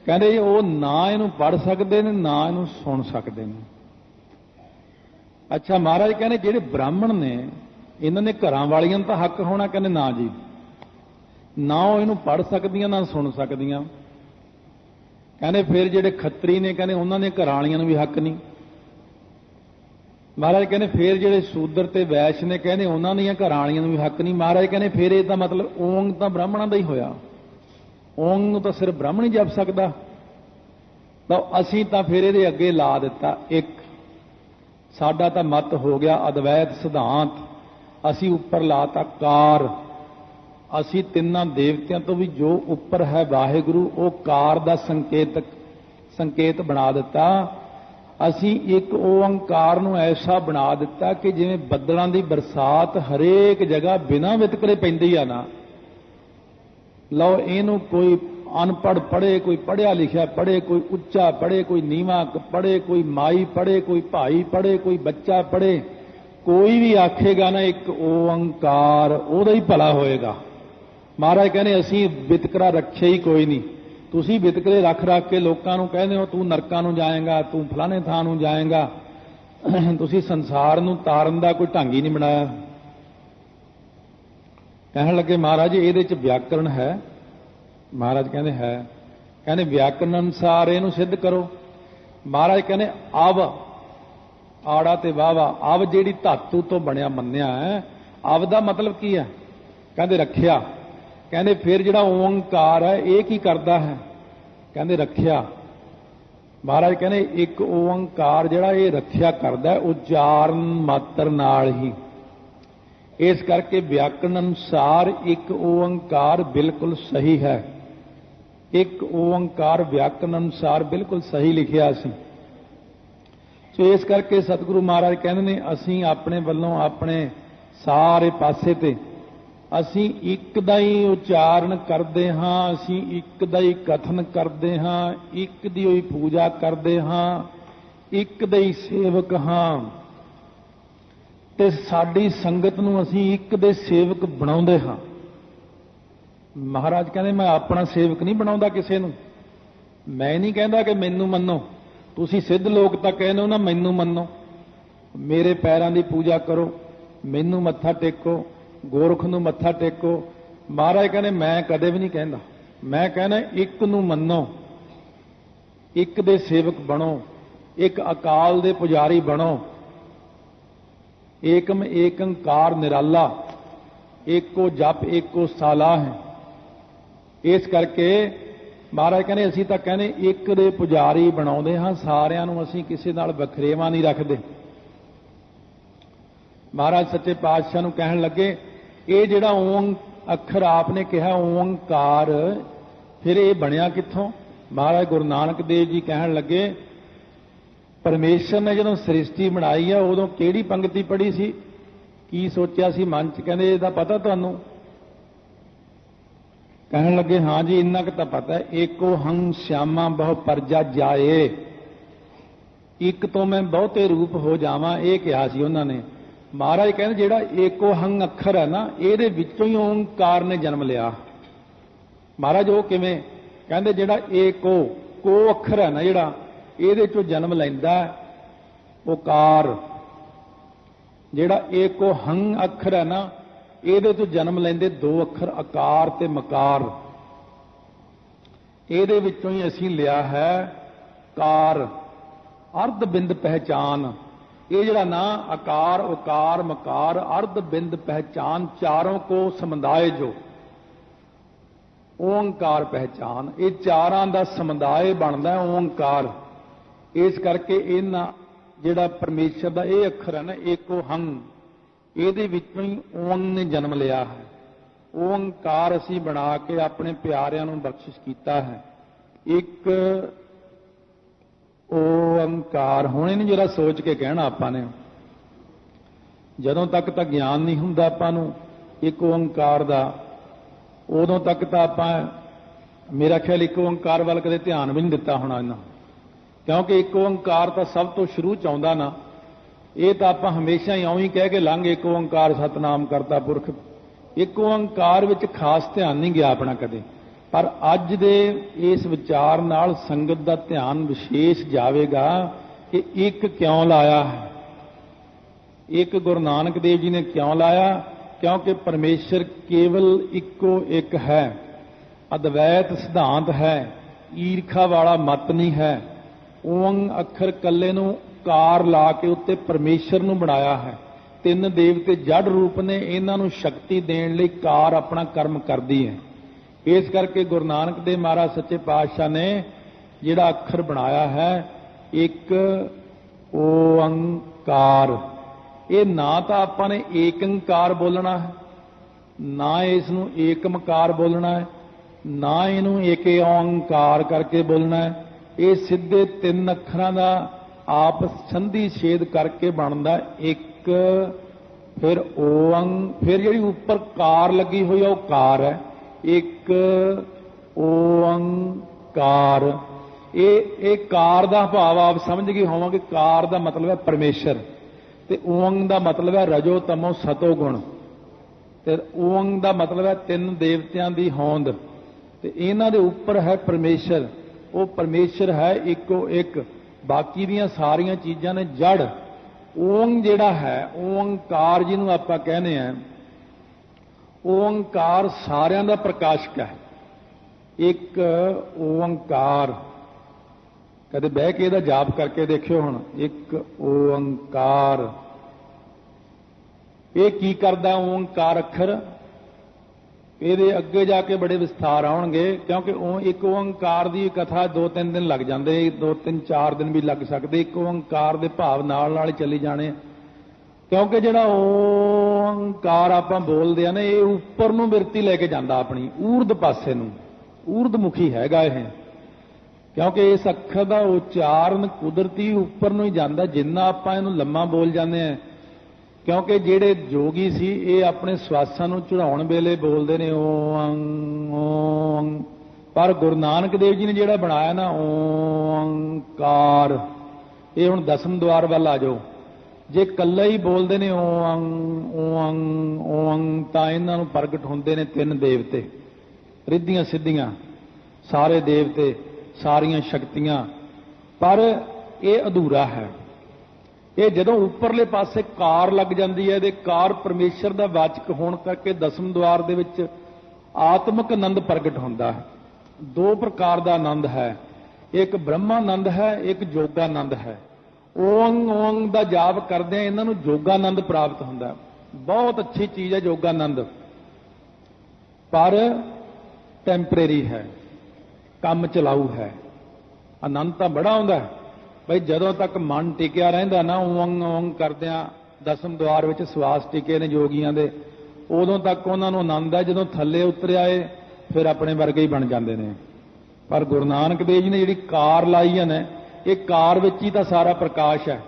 कहंदे वो ना इहनूं पढ़ सकदे ने ना इहनूं सुन सकदे ने। अच्छा महाराज कहने जिहड़े ब्राह्मण ने इन्हां ने घरां वालियां नूं तां हक होना? कहंदे ना जी, ना वो इहनूं पढ़ सकदियां ना सुन सकदियां। कहंदे फिर जिहड़े खत्तरी ने कहंदे उन्हां ने घरां वालियां नूं भी हक नहीं। महाराज कहने फिर जिहड़े शूद्र ते वैश ने कहंदे उन्हां दीयां घरां वालियां नूं भी हक नहीं। महाराज कहने फिर इहदा मतलब ओंग तां ब्राह्मणां दा ही होया, ओंग नूं तां सिर्फ ब्राह्मण ही जप सकदा। तां असीं तां फिर इहदे अगे ला दित्ता एक, साडा तां मत हो गया अद्वैत सिद्धांत। असीं उपर लाता कार। असीं तिन्नां देवतियां तो भी जो उपर है वाहिगुरू वो कार दा संकेत बना दिता। असीं एक ओंकार नूं ऐसा बना दिता कि जिवें बदलां दी बरसात हरेक जगह बिना वितकरे पैंदी आ ना। लो इहनूं कोई अनपढ़ पढ़े, कोई पढ़िया लिखिया पढ़े, कोई उच्चा पढ़े, कोई नीवा पढ़े, कोई माई पढ़े, कोई भाई पढ़े, कोई बच्चा पढ़े, कोई भी आखेगा ना एक ओंकार उहदा ही भला होएगा। महाराज कहने असीं वितकरा रखे ही कोई नहीं। तुसीं वितकरे रख रख के लोकां नूं कहंदे हो तूं नरकां नूं जाएगा, तूं फलाने थां नूं जाएगा। तुसीं संसार नूं तारन दा कोई ढंग ही नहीं बनाया। कहण लगे महाराज इहदे च व्याकरण है? महाराज कहंदे है। कहंदे व्याकरण अनुसार इहनूं सिद्ध करो। महाराज कहंदे अव आड़ा ते वावा, अव जिहड़ी धातु तो बनिया मन्निया है, अव दा मतलब की है? कहंदे रखिया। कहंदे फिर जिहड़ा ओंकार है ये की करदा है? कहंदे रखिया। महाराज कहंदे एक ओंकार जिहड़ा ये रखिया करदा है उच्चारण मात्र नाल ही। इस करके व्याकरण अनुसार एक ओंकार बिल्कुल सही है। एक ओंकार व्याकरण अनुसार बिल्कुल सही लिखिया सी। सो इस करके सतगुरु महाराज कहंदे ने असीं अपने वल्लों अपने सारे पासे ते असीं एक दा ही उच्चारण करते हाँ, असीं एक दा ही कथन करते हाँ, एक दी ही पूजा करते हाँ, एक दे ही सेवक हाँ ते साडी संगत नूं असीं एक दे सेवक बनाउंदे हाँ। महाराज कहंदे मैं अपना सेवक नहीं बनाउंदा किसे नूं। मैं नहीं कहंदा कि मैनूं मन्नो। तुसीं सिद्ध लोक तां कहंदे हो ना मैनूं मन्नो, मेरे पैरां दी पूजा करो, मैनूं मत्था टेको, गोरख नूं मत्था टेको। महाराज कहने मैं कदे भी नहीं कहंदा। मैं कहना एक नूं मन्नो, एक दे सेवक बनो, एक अकाल दे पुजारी बनो। एकम एकंकार निराला, एको जप एको साला है। इस करके महाराज कहने असीं तां कहने एक दे पुजारी बनाउंदे हां, सारिआं नूं असीं किसे नाल वखरेवा नहीं रखदे। महाराज सच्चे पातशाह नूं कहण लगे ये जिहड़ा ओं अखर आपने कहा ओंकार, फिर ये बनिया कित्थों? महाराज गुरु नानक देव जी कहण लगे परमेश्वर ने जदों सृष्टि बनाई है उदों किहड़ी पंक्ति पढ़ी सी, की सोचिया सी मन च? कहंदे इहदा पता तुहानूं? कहण लगे हाँ जी इन्ना क तां पता है। एको हंग श्यामा बहु परजा जाए, एक तो मैं बहुते रूप हो जावां, ये कहा सी उन्हां ने। महाराज कहते जिहड़ा एको हंग अखर है ना इहदे विचों ही ओंकार ने जन्म लिया। महाराज वो किवें? कहंदे जिहड़ा एको को अखर है ना जिहड़ा इहदे चों जन्म लैंदा ओकार। जिहड़ा एको हंग अखर है ना इहदे चों जन्म लैंदे दो अखर आकार ते मकार। इहदे विचों ही असीं लिया है कार, अर्ध बिंद पहचान। ये जड़ा ना आकार उकार मकार अर्ध बिंद पहचान चारों को समुदाय जो ओंकार पहचान, ये चारां दा समुदाय बनदा ओंकार। इस करके इन्हां जिहड़ा परमेश्वर दा ये अखर है ना एको हंग, ਇਹਦੇ ਵਿੱਚੋਂ ਹੀ ਓੰਗ ਨੇ ਜਨਮ ਲਿਆ ਹੈ। ਓੰਕਾਰ ਅਸੀਂ ਬਣਾ ਕੇ ਆਪਣੇ ਪਿਆਰਿਆਂ ਨੂੰ ਬਖਸ਼ਿਸ਼ ਕੀਤਾ ਹੈ। ਇੱਕ ਓੰਕਾਰ ਹੁਣ ਇਹਨੂੰ ਜਰਾ ਸੋਚ ਕੇ ਕਹਿਣਾ ਆਪਾਂ ਨੇ। ਜਦੋਂ ਤੱਕ ਤਾਂ ਗਿਆਨ ਨਹੀਂ ਹੁੰਦਾ ਆਪਾਂ ਨੂੰ ਇੱਕ ਓੰਕਾਰ ਦਾ, ਉਦੋਂ ਤੱਕ ਤਾਂ ਆਪਾਂ ਮੇਰਾ ਖਿਆਲ ਇੱਕ ਓੰਕਾਰ ਵੱਲ ਕਦੇ ਧਿਆਨ ਵੀ ਨਹੀਂ ਦਿੱਤਾ ਹੋਣਾ ਇਹਨਾਂ, ਕਿਉਂਕਿ ਇੱਕ ਓੰਕਾਰ ਤਾਂ ਸਭ ਤੋਂ ਸ਼ੁਰੂ ਚ ਆਉਂਦਾ ਨਾ। ਇਹ ਤਾਂ ਆਪਾਂ ਹਮੇਸ਼ਾ ਹੀ ਇਉਂ ਹੀ ਕਹਿ ਕੇ ਲੰਘ ਇੱਕ ਓੰਕਾਰ ਸਤਨਾਮ ਕਰਤਾ ਪੁਰਖ। ਇੱਕ ਓੰਕਾਰ ਵਿੱਚ ਖਾਸ ਧਿਆਨ ਨਹੀਂ ਗਿਆ ਆਪਣਾ ਕਦੇ, ਪਰ ਅੱਜ ਦੇ ਇਸ ਵਿਚਾਰ ਨਾਲ ਸੰਗਤ ਦਾ ਧਿਆਨ ਵਿਸ਼ੇਸ਼ ਜਾਵੇਗਾ ਕਿ ਇੱਕ ਕਿਉਂ ਲਾਇਆ ਹੈ। ਇੱਕ ਗੁਰੂ ਨਾਨਕ ਦੇਵ ਜੀ ਨੇ ਕਿਉਂ ਲਾਇਆ? ਕਿਉਂਕਿ ਪਰਮੇਸ਼ਰ ਕੇਵਲ ਇੱਕੋ ਇੱਕ ਹੈ, ਅਦਵੈਤ ਸਿਧਾਂਤ ਹੈ, ਈਰਖਾ ਵਾਲਾ ਮਤ ਨਹੀਂ ਹੈ। ਓੰਗ ਅੱਖਰ ਕੱਲੇ ਨੂੰ ਕਾਰ ਲਾ ਕੇ ਉੱਤੇ ਪਰਮੇਸ਼ਰ ਨੂੰ ਬਣਾਇਆ ਹੈ। ਤਿੰਨ ਦੇਵਤੇ ਜੜ ਰੂਪ ਨੇ, ਇਹਨਾਂ ਨੂੰ ਸ਼ਕਤੀ ਦੇਣ ਲਈ ਕਾਰ ਆਪਣਾ ਕਰਮ ਕਰਦੀ ਹੈ। ਇਸ ਕਰਕੇ ਗੁਰੂ ਨਾਨਕ ਦੇਵ ਮਹਾਰਾਜ ਸੱਚੇ ਪਾਤਸ਼ਾਹ ਨੇ ਜਿਹੜਾ ਅੱਖਰ ਬਣਾਇਆ ਹੈ ਇੱਕ ਓੰਕਾਰ। ਇਹ ਨਾ ਤਾਂ ਆਪਾਂ ਨੇ ਏਕੰਕਾਰ ਬੋਲਣਾ ਹੈ, ਨਾ ਇਸ ਨੂੰ ਏਕਮਕਾਰ ਬੋਲਣਾ ਹੈ, ਨਾ ਇਹਨੂੰ ਏਕ ਓੰਕਾਰ ਕਰਕੇ ਬੋਲਣਾ ਹੈ। ਇਹ ਸਿੱਧੇ ਤਿੰਨ ਅੱਖਰਾਂ ਦਾ ਆਪਸ ਸੰਧੀ ਛੇਦ ਕਰਕੇ ਬਣਦਾ ਇੱਕ, ਫਿਰ ਓੰਗ, ਫਿਰ ਜਿਹੜੀ ਉੱਪਰ ਕਾਰ ਲੱਗੀ ਹੋਈ ਹੈ ਉਹ ਕਾਰ ਹੈ। ਇੱਕ ਓੰਕਾਰ। ਇਹ ਕਾਰ ਦਾ ਭਾਵ ਆਪ ਸਮਝ ਗਏ ਹੋਵਾਂਗੇ। ਕਾਰ ਦਾ ਮਤਲਬ ਹੈ ਪਰਮੇਸ਼ਰ, ਤੇ ਓੰਗ ਦਾ ਮਤਲਬ ਹੈ ਰਜੋ ਤਮੋ ਸਤੋ ਗੁਣ, ਤੇ ਓੰਗ ਦਾ ਮਤਲਬ ਹੈ ਤਿੰਨ ਦੇਵਤਿਆਂ ਦੀ ਹੋਂਦ, ਤੇ ਇਹਨਾਂ ਦੇ ਉੱਪਰ ਹੈ ਪਰਮੇਸ਼ਰ। ਉਹ ਪਰਮੇਸ਼ਰ ਹੈ ਇੱਕੋ ਇੱਕ, ਬਾਕੀ ਦੀਆਂ ਸਾਰੀਆਂ ਚੀਜ਼ਾਂ ਨੇ ਜੜ। ਓੰਗ ਜਿਹੜਾ ਹੈ ਓੰਕਾਰ ਜਿਹਨੂੰ ਆਪਾਂ ਕਹਿੰਦੇ ਆ, ਓੰਕਾਰ ਸਾਰਿਆਂ ਦਾ ਪ੍ਰਕਾਸ਼ਕ ਹੈ। ਇੱਕ ਓੰਕਾਰ, ਕਦੇ ਬਹਿ ਕੇ ਇਹਦਾ ਜਾਪ ਕਰਕੇ ਦੇਖਿਓ। ਹੁਣ ਇੱਕ ਓੰਕਾਰ, ਇਹ ਕੀ ਕਰਦਾ ਓੰਕਾਰ ਅੱਖਰ? ਇਹਦੇ ਅੱਗੇ ਜਾ ਕੇ ਬੜੇ ਵਿਸਥਾਰ ਆਉਣਗੇ, ਕਿਉਂਕਿ ਉਹ ਇੱਕ ਓੰਕਾਰ ਦੀ ਕਥਾ 2-3 ਦਿਨ ਲੱਗ ਜਾਂਦੇ, 2-3-4 ਦਿਨ ਵੀ ਲੱਗ ਸਕਦੇ ਇੱਕ ਓੰਕਾਰ ਦੇ ਭਾਵ ਨਾਲ ਨਾਲ ਚੱਲੀ ਜਾਣੇ। ਕਿਉਂਕਿ ਜਿਹੜਾ ਓੰਕਾਰ ਆਪਾਂ ਬੋਲਦੇ ਆ ਨਾ, ਇਹ ਉੱਪਰ ਨੂੰ ਬਿਰਤੀ ਲੈ ਕੇ ਜਾਂਦਾ, ਆਪਣੀ ਊਰਧ ਪਾਸੇ ਨੂੰ, ਊਰਧਮੁਖੀ ਹੈਗਾ ਇਹ। ਕਿਉਂਕਿ ਇਸ ਅੱਖਰ ਦਾ ਉਚਾਰਨ ਕੁਦਰਤੀ ਉੱਪਰ ਨੂੰ ਹੀ ਜਾਂਦਾ, ਜਿੰਨਾ ਆਪਾਂ ਇਹਨੂੰ ਲੰਮਾ ਬੋਲ ਜਾਂਦੇ ਆ। ਕਿਉਂਕਿ ਜਿਹੜੇ ਜੋਗੀ ਸੀ ਇਹ ਆਪਣੇ ਸਵਾਸਾਂ ਨੂੰ ਚੜਾਉਣ ਵੇਲੇ ਬੋਲਦੇ ਨੇ ਓੰਗ ਓੰਗ, ਪਰ ਗੁਰੂ ਨਾਨਕ ਦੇਵ ਜੀ ਨੇ ਜਿਹੜਾ ਬਣਾਇਆ ਨਾ ਓੰਕਾਰ, ਇਹ ਹੁਣ ਦਸਮ ਦੁਆਰ ਵੱਲ ਆ ਜਾਓ। ਜੇ ਇਕੱਲਾ ਹੀ ਬੋਲਦੇ ਨੇ ਓੰਗ ਓੰਗ ਓੰਗ, ਤਾਂ ਇਹਨਾਂ ਨੂੰ ਪ੍ਰਗਟ ਹੁੰਦੇ ਨੇ ਤਿੰਨ ਦੇਵਤੇ, ਰਿੱਧੀਆਂ ਸਿੱਧੀਆਂ, ਸਾਰੇ ਦੇਵਤੇ, ਸਾਰੀਆਂ ਸ਼ਕਤੀਆਂ, ਪਰ ਇਹ ਅਧੂਰਾ ਹੈ। ਇਹ ਜਦੋਂ ਉੱਪਰਲੇ ਪਾਸੇ ਕਾਰ ਲੱਗ ਜਾਂਦੀ ਹੈ, ਇਹਦੇ ਕਾਰ ਪਰਮੇਸ਼ਰ ਦਾ ਵਾਚਕ ਹੋਣ ਕਰਕੇ ਦਸਮ ਦੁਆਰ ਦੇ ਵਿੱਚ ਆਤਮਿਕ ਆਨੰਦ ਪ੍ਰਗਟ ਹੁੰਦਾ ਹੈ। ਦੋ ਪ੍ਰਕਾਰ ਦਾ ਆਨੰਦ ਹੈ, ਇੱਕ ਬ੍ਰਹਮਾਨੰਦ ਹੈ, ਇੱਕ ਜੋਗਾਨੰਦ ਹੈ। ਓੰਗ ਓੰਗ ਦਾ ਜਾਪ ਕਰਦੇ ਆ, ਇਹਨਾਂ ਨੂੰ ਜੋਗਾਨੰਦ ਪ੍ਰਾਪਤ ਹੁੰਦਾ। ਬਹੁਤ ਅੱਛੀ ਚੀਜ਼ ਹੈ ਜੋਗਾਨੰਦ, ਪਰ ਟੈਂਪਰੇਰੀ ਹੈ, ਕੰਮ ਚਲਾਊ ਹੈ। ਆਨੰਦ ਤਾਂ ਬੜਾ ਆਉਂਦਾ ਬਈ ਜਦੋਂ ਤੱਕ ਮਨ ਟਿਕਿਆ ਰਹਿੰਦਾ ਨਾ ਓੰਗ ਓੰਗ ਕਰਦਿਆਂ, ਦਸਮ ਦੁਆਰ ਵਿੱਚ ਸਵਾਸ ਟਿਕੇ ਨੇ ਜੋਗੀਆਂ ਦੇ, ਉਦੋਂ ਤੱਕ ਉਹਨਾਂ ਨੂੰ ਆਨੰਦ ਹੈ। ਜਦੋਂ ਥੱਲੇ ਉਤਰ ਆਏ ਫਿਰ ਆਪਣੇ ਵਰਗੇ ਹੀ ਬਣ ਜਾਂਦੇ ਨੇ। ਪਰ ਗੁਰੂ ਨਾਨਕ ਦੇਵ ਜੀ ਨੇ ਜਿਹੜੀ ਕਾਰ ਲਾਈ ਹੈ ਨਾ, ਇਹ ਕਾਰ ਵਿੱਚ ਹੀ ਤਾਂ ਸਾਰਾ ਪ੍ਰਕਾਸ਼ ਹੈ।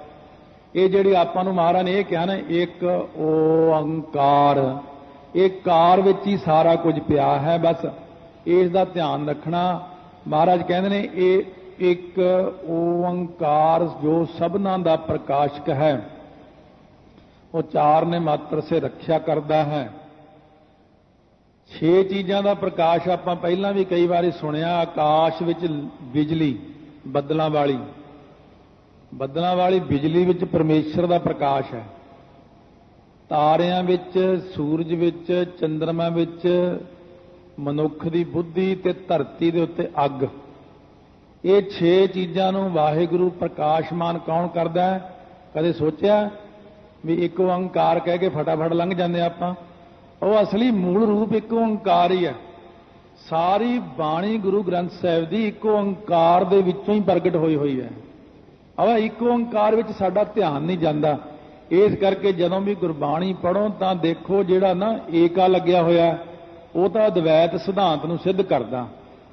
ਇਹ ਜਿਹੜੀ ਆਪਾਂ ਨੂੰ ਮਹਾਰਾਜ ਨੇ ਇਹ ਕਿਹਾ ਨਾ ਇੱਕ ਓੰਕਾਰ, ਇਹ ਕਾਰ ਵਿੱਚ ਹੀ ਸਾਰਾ ਕੁਝ ਪਿਆ ਹੈ। ਬਸ ਇਸ ਦਾ ਧਿਆਨ ਰੱਖਣਾ। ਮਹਾਰਾਜ ਕਹਿੰਦੇ ਨੇ ਇਹ ਇੱਕ ਓੰਕਾਰ ਜੋ ਸਭਨਾਂ ਦਾ ਪ੍ਰਕਾਸ਼ਕ ਹੈ, ਉਹ ਚਾਰ ਨੇ ਮਾਤਰ ਸੇ ਰੱਖਿਆ ਕਰਦਾ ਹੈ। 6 ਚੀਜ਼ਾਂ ਦਾ ਪ੍ਰਕਾਸ਼ ਆਪਾਂ ਪਹਿਲਾਂ ਵੀ ਕਈ ਵਾਰੀ ਸੁਣਿਆ। ਆਕਾਸ਼ ਵਿੱਚ ਬਿਜਲੀ, ਬੱਦਲਾਂ ਵਾਲੀ ਬਿਜਲੀ ਵਿੱਚ ਪਰਮੇਸ਼ਰ ਦਾ ਪ੍ਰਕਾਸ਼ ਹੈ। ਤਾਰਿਆਂ ਵਿੱਚ, ਸੂਰਜ ਵਿੱਚ, ਚੰਦਰਮਾ ਵਿੱਚ ਮਨੁੱਖ ਦੀ ਬੁੱਧੀ ਤੇ ਧਰਤੀ ਦੇ ਉੱਤੇ ਅੱਗ। ਇਹ 6 ਚੀਜ਼ਾਂ ਨੂੰ ਵਾਹਿਗੁਰੂ ਪ੍ਰਕਾਸ਼ਮਾਨ ਕੌਣ ਕਰਦਾ ਹੈ? ਕਦੇ ਸੋਚਿਆ ਵੀ ਇੱਕ ਓੰਕਾਰ ਕਹਿ ਕੇ ਫਟਾਫਟ ਲੰਘ ਜਾਂਦੇ ਆਪਾਂ? ਉਹ ਅਸਲੀ ਮੂਲ ਰੂਪ ਇੱਕ ਓੰਕਾਰ ਹੀ ਹੈ। ਸਾਰੀ ਬਾਣੀ ਗੁਰੂ ਗ੍ਰੰਥ ਸਾਹਿਬ ਦੀ ਇੱਕ ਓੰਕਾਰ ਦੇ ਵਿੱਚੋਂ ਹੀ ਪ੍ਰਗਟ ਹੋਈ ਹੋਈ ਹੈ। ਆਹ ਇੱਕ ਓੰਕਾਰ ਵਿੱਚ ਸਾਡਾ ਧਿਆਨ ਨਹੀਂ ਜਾਂਦਾ। इस करके जदों भी गुरबाणी पढ़ो तो देखो जिहड़ा ना ਏਕਾ ਲੱਗਿਆ होया वो तो अद्वैत सिद्धांत नूं सिद्ध करदा,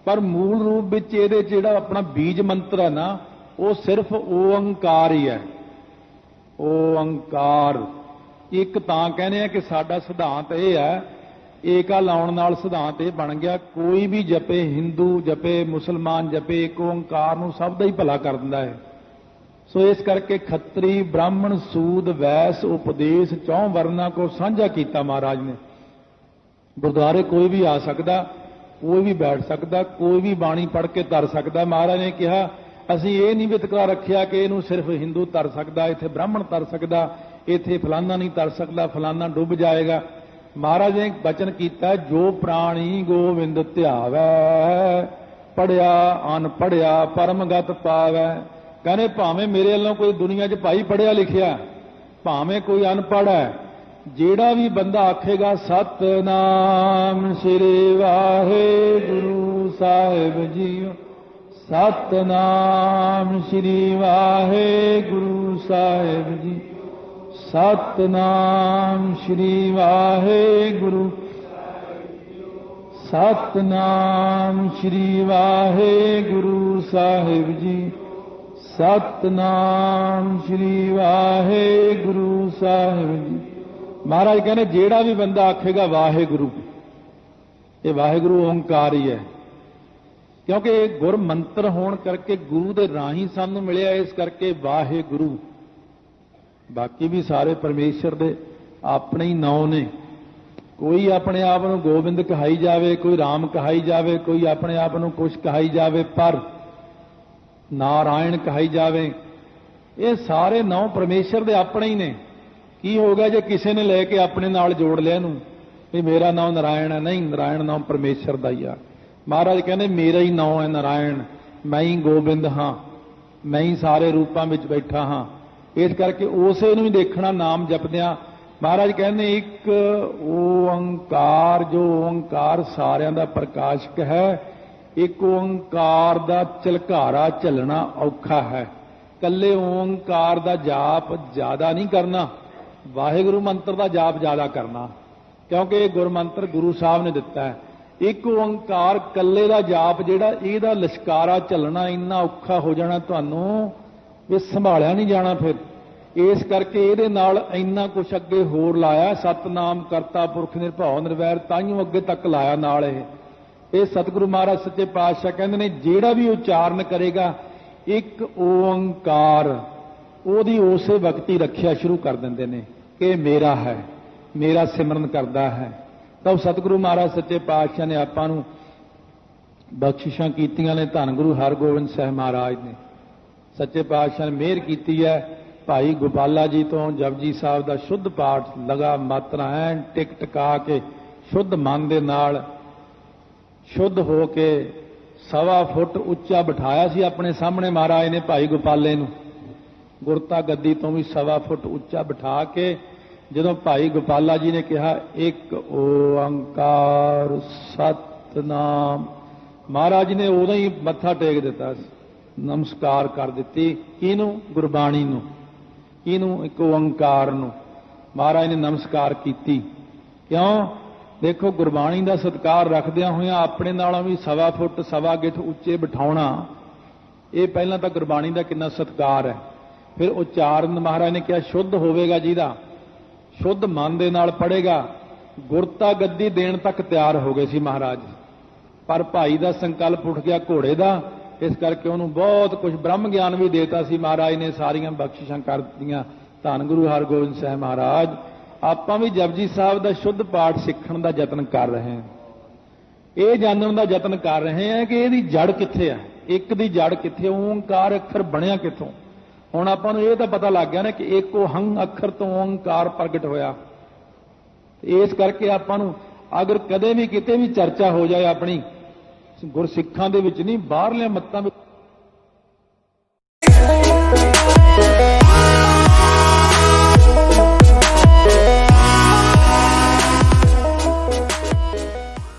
पर मूल रूप विच इहदे जिहड़ा अपना बीज मंत्र है ना वो सिर्फ ओंकार ही है। ओंकार एक तां कहने हैं कि साडा सिद्धांत यह है, ਏਕਾ लाउण नाल सिद्धांत यह बन गया, कोई भी जपे, हिंदू जपे, मुसलमान जपे, एक ओंकार नूं सब दा ही भला कर दिंदा है। सो इस करके खत्री ब्राह्मण सूद वैस उपदेश चौं वर्णा को साझा किया महाराज ने। गुरुद्वारे कोई भी आ सकता, कोई भी बैठ सकता, कोई भी बाणी पढ़ के तर सकता। महाराज ने कहा असीं ये नहीं वितकरा रखिया कि इहनूं सिर्फ हिंदू तर सकता, इत्थे ब्राह्मण तर सकता, इत्थे फलाना नहीं तर सकता, फलाना डुब जाएगा। महाराज ने वचन किया, जो प्राणी गोविंद ध्यावै पढ़िया अनपढ़िया परमगत पावै। कहने भावें मेरे वालों कोई दुनिया च भाई पढ़िया लिखिया, भावें कोई अनपढ़ है, जेड़ा भी बंदा आखेगा सतनाम श्री वाहेगुरु साहिब जी, सतनाम श्री वाहेगुरु साहिब जी, सतनाम श्री वाहेगुरु, सतनाम श्री वाहेगुरु साहिब जी, सतनाम श्री वाहेगुरु साहिब जी। महाराज कहने जेड़ा भी बंदा आखेगा वाहेगुरु, ये वाहेगुरु ओंकार ही है, क्योंकि गुर मंत्र होने करके गुरु दे राही सानू मिलिया, इस करके वाहेगुरु। बाकी भी सारे परमेश्वर दे अपने ही नाम ने। कोई अपने आप को गोबिंद कहाई जावे, कोई राम कहाई जावे, कोई अपने आप को कुछ कहाई जावे, पर नारायण कहाई जावे, ये सारे नाम परमेश्वर दे अपने ही ने। की हो गया जे किसी ने लेके अपने नाल जोड़ लिया नूं भी मेरा नाम नारायण है? नहीं, नारायण नाम परमेश्वर दा ही आ। महाराज कहने मेरा ही नाम है नारायण, मैं ही गोबिंद हाँ, मैं ही सारे रूपां विच बैठा हाँ। इस करके उसे नूं ही देखना नाम जपदियां। महाराज कहने एक ओंकार, जो ओंकार सारियां दा प्रकाशक है, एक ओंकार दा झलकारा झलना औखा है। कल्ले ओंकार दा जाप ज्यादा नहीं करना, वाहिगुरु मंत्र दा जाप ज्यादा करना, क्योंकि गुर मंत्र गुरु साहब ने दिता है। एक ओंकार कल्ले दा जाप जिहड़ा इहदा लश्कारा झलना इन्ना औखा हो जाना तुहानू भी संभालिया नहीं जाना। फिर इस करके इहदे नाल इन्ना कुछ अगे होर लाया, सतनाम करता पुरख निरभौ निरवैर, ताइयों अगे तक लाया नाल। ये सतगुरु महाराज सच्चे पातशाह कहते ने जेड़ा भी उच्चारण करेगा एक ओंकार, ओदी उसे वक्त ही रखिया शुरू कर देंदे ने कि मेरा है, मेरा सिमरन करता है। तब सतगुरु महाराज सच्चे पातशाह ने आपां नूं बख्शिशां कीतियां ने। धन गुरु हरगोबिंद साहिब महाराज ने सच्चे पातशाह ने मेहर कीती है। भाई गोपाला जी तो जपजी साहब का शुद्ध पाठ लगा मात्रा ऐन टिक टका के शुद्ध मन दे नाल शुद्ध हो के 1.25 फुट उच्चा बिठाया सी अपने सामने महाराज ने भाई गोपाले नूं। गुरता गद्दी तो भी 1.25 फुट उच्चा बिठा के जदों भाई गोपाला जी ने कहा एक ओंकार सतनाम, महाराज जी ने उदों ही मत्था टेक दिता, नमस्कार कर दी। किनू? गुरबाणी नूं। किनू? एक ओंकार नूं। महाराज ने नमस्कार की। क्यों? देखो गुरबाणी का सत्कार रखदियां होइयां अपने नालों भी 1.25 फुट 1.25 गिठ उच्चे बिठाउणा, ये पहलां तां गुरबाणी का कितना सत्कार है। फिर उच्चारण महाराज ने कहा शुद्ध होवेगा, जिहदा शुद्ध मन दे नाल पढ़ेगा। गुरता गद्दी देण तक तैयार हो गए सी महाराज, पर भाई का संकल्प उठ गया घोड़े का, इस करके उन्होंने बहुत कुछ ब्रह्म ज्ञान भी देता सी महाराज ने, सारियां बख्शिशां कर दित्तियां। धन गुरु हरगोबिंद साहिब महाराज आपां भी जपजी साहब का शुद्ध पाठ सीखण का यतन कर रहे हैं। ये जानने का यतन कर रहे हैं कि इसकी जड़ कित्थे है, एक दी जड़ कित्थे, ओंकार अखर बनया कित्थों। हुण आपां नूं इह तां पता लग गया ना कि एक हंग अखर तो ओंकार प्रगट होया। इस करके आपां नूं अगर कदे भी किते भी चर्चा हो जाए अपनी गुरसिखां दे विच नहीं, बाहरलियां मत्तां विच